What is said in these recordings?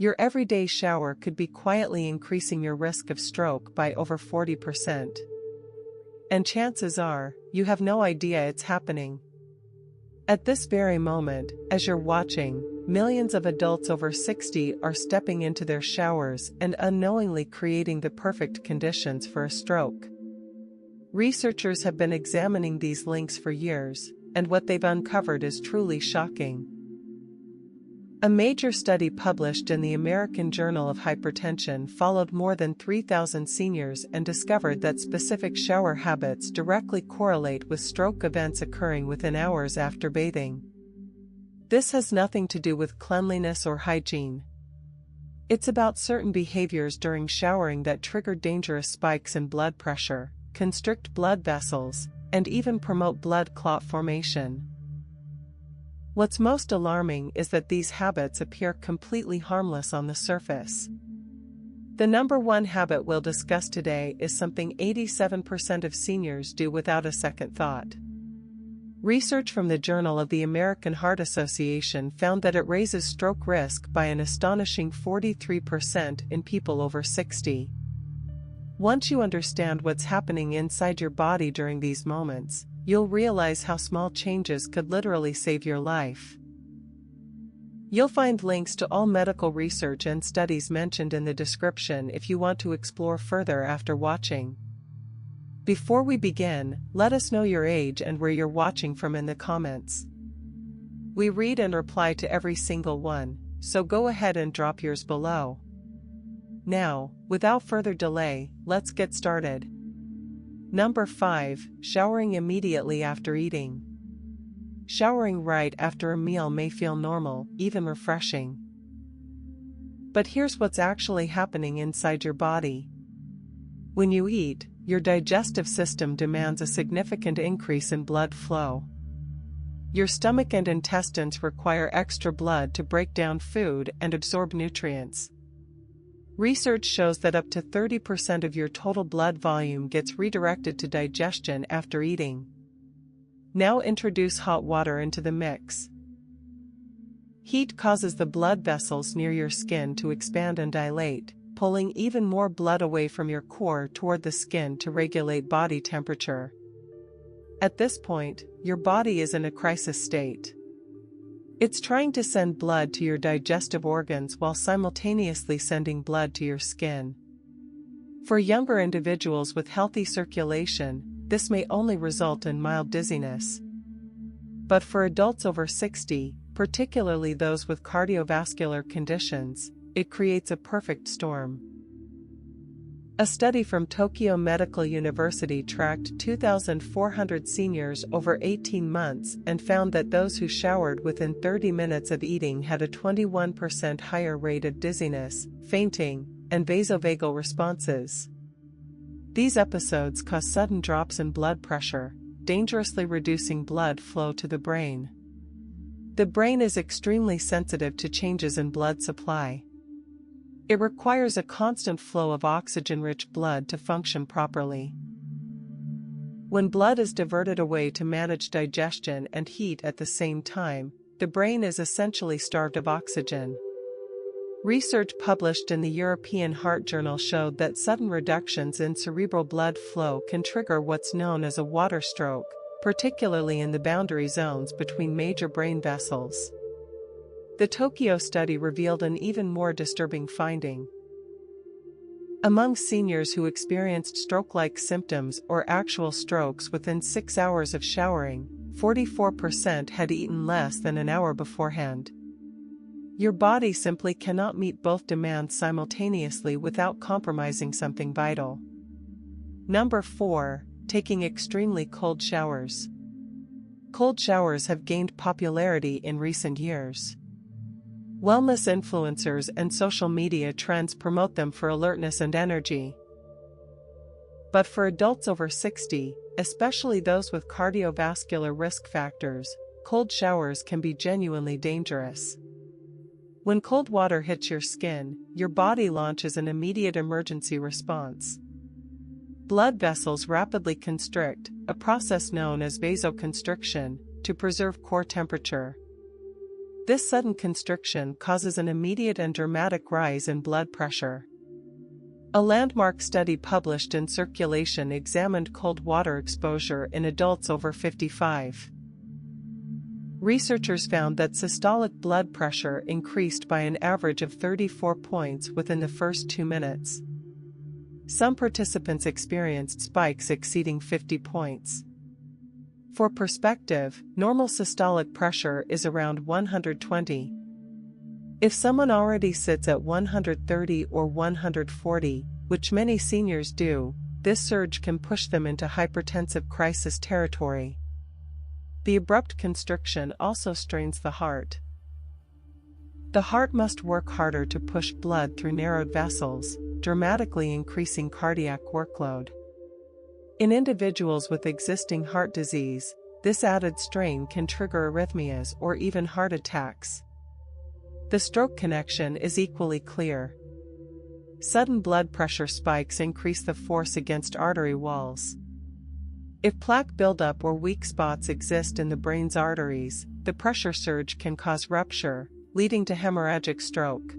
Your everyday shower could be quietly increasing your risk of stroke by over 40%. And chances are, you have no idea it's happening. At this very moment, as you're watching, millions of adults over 60 are stepping into their showers and unknowingly creating the perfect conditions for a stroke. Researchers have been examining these links for years, and what they've uncovered is truly shocking. A major study published in the American Journal of Hypertension followed more than 3,000 seniors and discovered that specific shower habits directly correlate with stroke events occurring within hours after bathing. This has nothing to do with cleanliness or hygiene. It's about certain behaviors during showering that trigger dangerous spikes in blood pressure, constrict blood vessels, and even promote blood clot formation. What's most alarming is that these habits appear completely harmless on the surface. The number one habit we'll discuss today is something 87% of seniors do without a second thought. Research from the Journal of the American Heart Association found that it raises stroke risk by an astonishing 43% in people over 60. Once you understand what's happening inside your body during these moments, you'll realize how small changes could literally save your life. You'll find links to all medical research and studies mentioned in the description if you want to explore further after watching. Before we begin, let us know your age and where you're watching from in the comments. We read and reply to every single one, so go ahead and drop yours below. Now, without further delay, let's get started. Number 5. Showering immediately after eating. Showering right after a meal may feel normal, even refreshing. But here's what's actually happening inside your body. When you eat, your digestive system demands a significant increase in blood flow. Your stomach and intestines require extra blood to break down food and absorb nutrients. Research shows that up to 30% of your total blood volume gets redirected to digestion after eating. Now introduce hot water into the mix. Heat causes the blood vessels near your skin to expand and dilate, pulling even more blood away from your core toward the skin to regulate body temperature. At this point, your body is in a crisis state. It's trying to send blood to your digestive organs while simultaneously sending blood to your skin. For younger individuals with healthy circulation, this may only result in mild dizziness. But for adults over 60, particularly those with cardiovascular conditions, it creates a perfect storm. A study from Tokyo Medical University tracked 2,400 seniors over 18 months and found that those who showered within 30 minutes of eating had a 21% higher rate of dizziness, fainting, and vasovagal responses. These episodes cause sudden drops in blood pressure, dangerously reducing blood flow to the brain. The brain is extremely sensitive to changes in blood supply. It requires a constant flow of oxygen-rich blood to function properly. When blood is diverted away to manage digestion and heat at the same time, the brain is essentially starved of oxygen. Research published in the European Heart Journal showed that sudden reductions in cerebral blood flow can trigger what's known as a water stroke, particularly in the boundary zones between major brain vessels. The Tokyo study revealed an even more disturbing finding. Among seniors who experienced stroke-like symptoms or actual strokes within 6 hours of showering, 44% had eaten less than an hour beforehand. Your body simply cannot meet both demands simultaneously without compromising something vital. Number 4. Taking extremely cold showers. Cold showers have gained popularity in recent years. Wellness influencers and social media trends promote them for alertness and energy. But for adults over 60, especially those with cardiovascular risk factors, cold showers can be genuinely dangerous. When cold water hits your skin, your body launches an immediate emergency response. Blood vessels rapidly constrict, a process known as vasoconstriction, to preserve core temperature. This sudden constriction causes an immediate and dramatic rise in blood pressure. A landmark study published in Circulation examined cold water exposure in adults over 55. Researchers found that systolic blood pressure increased by an average of 34 points within the first 2 minutes. Some participants experienced spikes exceeding 50 points. For perspective, normal systolic pressure is around 120. If someone already sits at 130 or 140, which many seniors do, this surge can push them into hypertensive crisis territory. The abrupt constriction also strains the heart. The heart must work harder to push blood through narrowed vessels, dramatically increasing cardiac workload. In individuals with existing heart disease, this added strain can trigger arrhythmias or even heart attacks. The stroke connection is equally clear. Sudden blood pressure spikes increase the force against artery walls. If plaque buildup or weak spots exist in the brain's arteries, the pressure surge can cause rupture, leading to hemorrhagic stroke.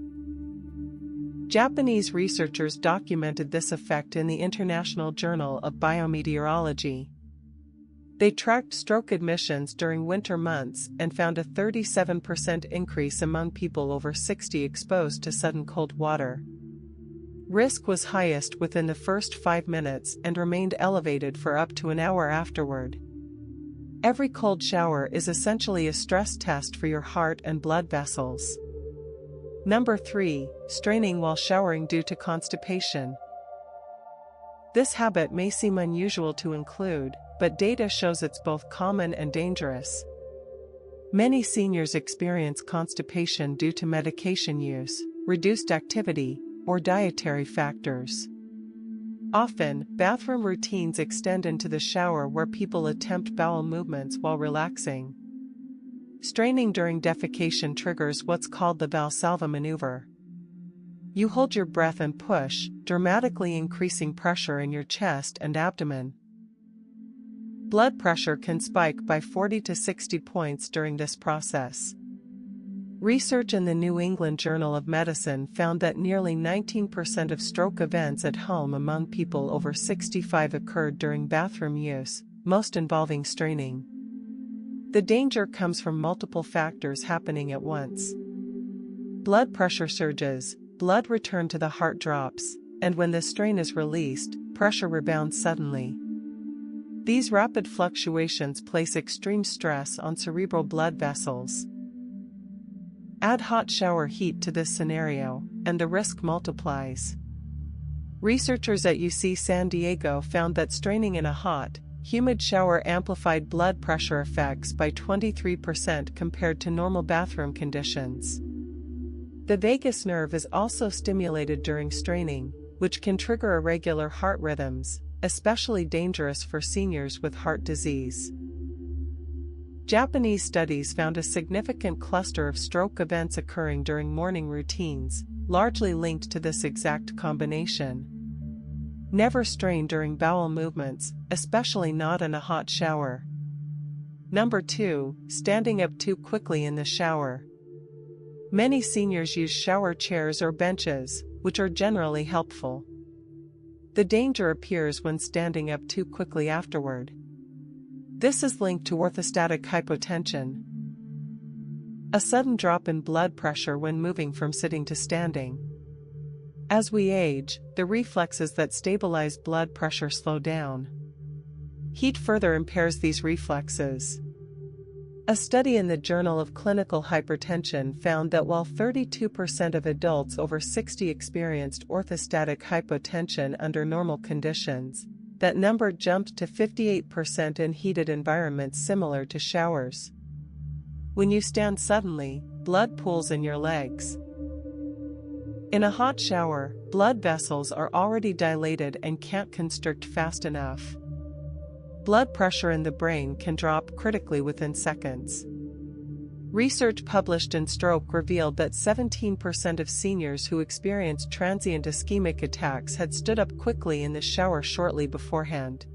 Japanese researchers documented this effect in the International Journal of Biometeorology. They tracked stroke admissions during winter months and found a 37% increase among people over 60 exposed to sudden cold water. Risk was highest within the first 5 minutes and remained elevated for up to an hour afterward. Every cold shower is essentially a stress test for your heart and blood vessels. Number 3. Straining while showering due to constipation. This habit may seem unusual to include, but data shows it's both common and dangerous. Many seniors experience constipation due to medication use, reduced activity, or dietary factors. Often, bathroom routines extend into the shower where people attempt bowel movements while relaxing. Straining during defecation triggers what's called the Valsalva maneuver. You hold your breath and push, dramatically increasing pressure in your chest and abdomen. Blood pressure can spike by 40 to 60 points during this process. Research in the New England Journal of Medicine found that nearly 19% of stroke events at home among people over 65 occurred during bathroom use, most involving straining. The danger comes from multiple factors happening at once. Blood pressure surges, blood return to the heart drops, and when the strain is released, pressure rebounds suddenly. These rapid fluctuations place extreme stress on cerebral blood vessels. Add hot shower heat to this scenario, and the risk multiplies. Researchers at UC San Diego found that straining in a hot, humid shower amplified blood pressure effects by 23% compared to normal bathroom conditions. The vagus nerve is also stimulated during straining, which can trigger irregular heart rhythms, especially dangerous for seniors with heart disease. Japanese studies found a significant cluster of stroke events occurring during morning routines, largely linked to this exact combination. Never strain during bowel movements, especially not in a hot shower. Number 2. Standing up too quickly in the shower. Many seniors use shower chairs or benches, which are generally helpful. The danger appears when standing up too quickly afterward. This is linked to orthostatic hypotension, a sudden drop in blood pressure when moving from sitting to standing. As we age, the reflexes that stabilize blood pressure slow down. Heat further impairs these reflexes. A study in the Journal of Clinical Hypertension found that while 32% of adults over 60 experienced orthostatic hypotension under normal conditions, that number jumped to 58% in heated environments similar to showers. When you stand suddenly, blood pools in your legs. In a hot shower, blood vessels are already dilated and can't constrict fast enough. Blood pressure in the brain can drop critically within seconds. Research published in Stroke revealed that 17% of seniors who experienced transient ischemic attacks had stood up quickly in the shower shortly beforehand.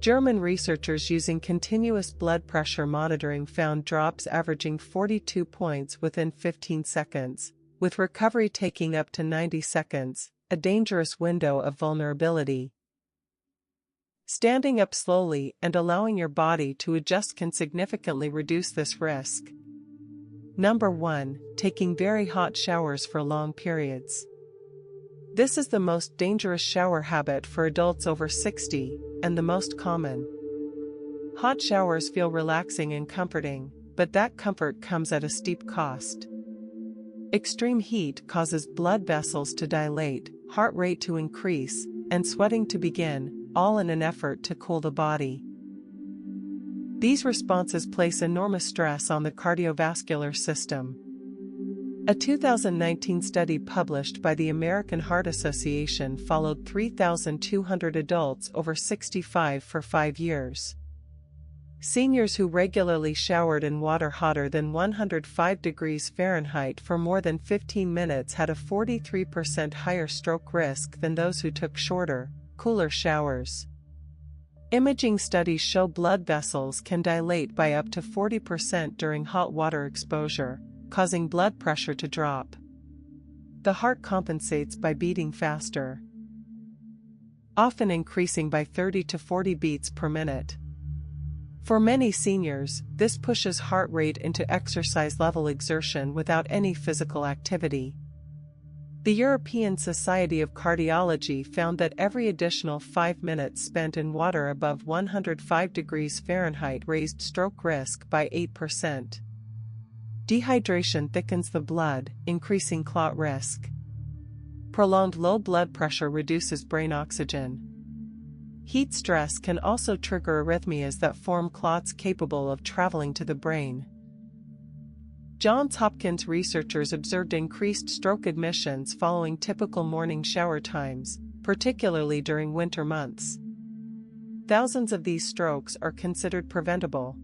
German researchers using continuous blood pressure monitoring found drops averaging 42 points within 15 seconds, with recovery taking up to 90 seconds, a dangerous window of vulnerability. Standing up slowly and allowing your body to adjust can significantly reduce this risk. Number 1. Taking very hot showers for long periods. This is the most dangerous shower habit for adults over 60, and the most common. Hot showers feel relaxing and comforting, but that comfort comes at a steep cost. Extreme heat causes blood vessels to dilate, heart rate to increase, and sweating to begin, all in an effort to cool the body. These responses place enormous stress on the cardiovascular system. A 2019 study published by the American Heart Association followed 3,200 adults over 65 for 5 years. Seniors who regularly showered in water hotter than 105 degrees Fahrenheit for more than 15 minutes had a 43% higher stroke risk than those who took shorter, cooler showers. Imaging studies show blood vessels can dilate by up to 40% during hot water exposure, causing blood pressure to drop. The heart compensates by beating faster, often increasing by 30 to 40 beats per minute. For many seniors, this pushes heart rate into exercise-level exertion without any physical activity. The European Society of Cardiology found that every additional 5 minutes spent in water above 105 degrees Fahrenheit raised stroke risk by 8%. Dehydration thickens the blood, increasing clot risk. Prolonged low blood pressure reduces brain oxygen. Heat stress can also trigger arrhythmias that form clots capable of traveling to the brain. Johns Hopkins researchers observed increased stroke admissions following typical morning shower times, particularly during winter months. Thousands of these strokes are considered preventable.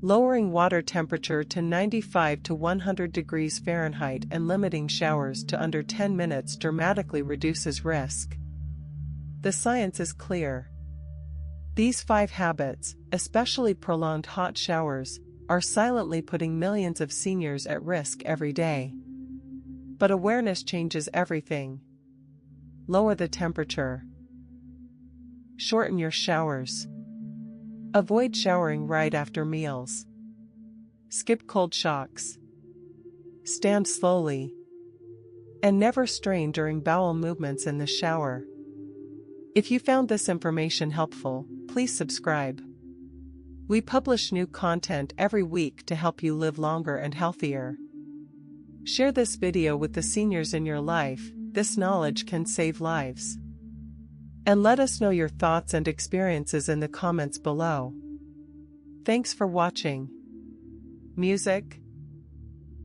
Lowering water temperature to 95 to 100 degrees Fahrenheit and limiting showers to under 10 minutes dramatically reduces risk. The science is clear. These 5 habits, especially prolonged hot showers, are silently putting millions of seniors at risk every day. But awareness changes everything. Lower the temperature. Shorten your showers. Avoid showering right after meals. Skip cold shocks. Stand slowly. And never strain during bowel movements in the shower. If you found this information helpful, please subscribe. We publish new content every week to help you live longer and healthier. Share this video with the seniors in your life. This knowledge can save lives. And let us know your thoughts and experiences in the comments below. Thanks for watching. Music,